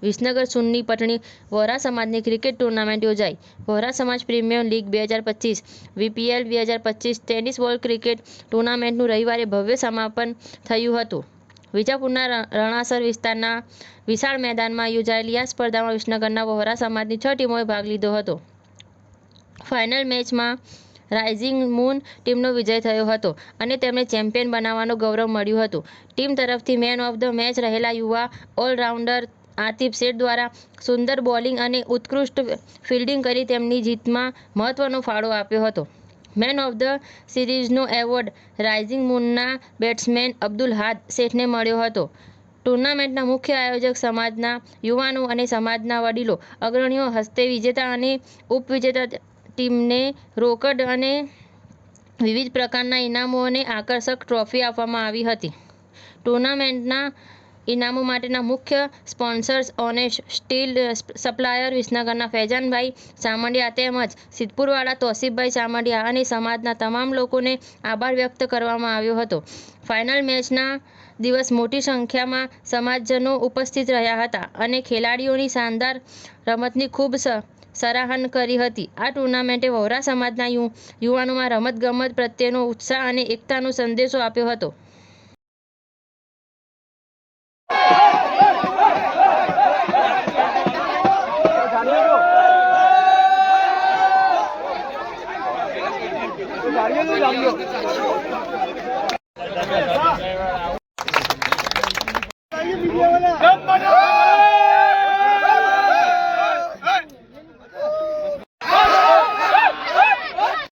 વિસનગર સુન્ની પટણી વોરા સમાજની cricket tournament યોજાઈ। વોરા સમાજ premier league 2025 VPL 2025 tennis world cricket ટુર્નામેન્ટનું રવિવારે ભવ્ય સમાપન થયું હતું। વિજાપુરના રણાસર વિસ્તારના વિશાળ મેદાનમાં યોજાયેલી આ સ્પર્ધામાં વિસનગરના વોરા સમાજની 6 ટીમોએ ભાગ લીધો હતો। ફાઇનલ મેચમાં રાઇઝિંગ મૂન ટીમનો વિજય થયો હતો અને તેમને ચેમ્પિયન બનાવવાનું ગૌરવ મળ્યું હતું। ટીમ તરફથી મેન ઓફ ધ મેચ રહેલા યુવા ઓલરાઉન્ડર આતિફ શેઠ દ્વારા સુંદર બોલિંગ અને ઉત્કૃષ્ટ ફિલ્ડિંગ કરી તેમની જીતમાં મહત્વનો ફાળો આપ્યો હતો। મેન ઓફ ધ સિરીઝનો એવોર્ડ રાઇઝિંગ મૂનના બેટ્સમેન અબ્દુલ હાદ શેઠને મળ્યો હતો। ટુર્નામેન્ટના મુખ્ય આયોજક સમાજના યુવાનો અને સમાજના વડીલો અગ્રણીઓ હસ્તે વિજેતા અને ઉપવિજેતા ટીમને રોકડ અને વિવિધ પ્રકારના ઇનામો અને આકર્ષક ટ્રોફી આપવામાં આવી હતી। ટુર્નામેન્ટના ઇનામો માટેના મુખ્ય sponsors honest steel supplier વિસનગરના ફૈજાનભાઈ Chamadiya તેમજ સિદ્ધપુરવાળા તોસીફભાઈ ચામડિયા અને સમાજના તમામ લોકોને આભાર વ્યક્ત કરવામાં આવ્યો હતો। ફાઇનલ મેચના દિવસ મોટી સંખ્યામાં સમાજજનો ઉપસ્થિત રહ્યા હતા અને ખેલાડીઓની શાનદાર રમતની ખૂબ સરાહના કરી હતી। આ ટુર્નામેન્ટે વોરા સમાજના યુવાનોમાં રમતગમત પ્રત્યેનો ઉત્સાહ અને એકતાનો સંદેશો આપ્યો હતો।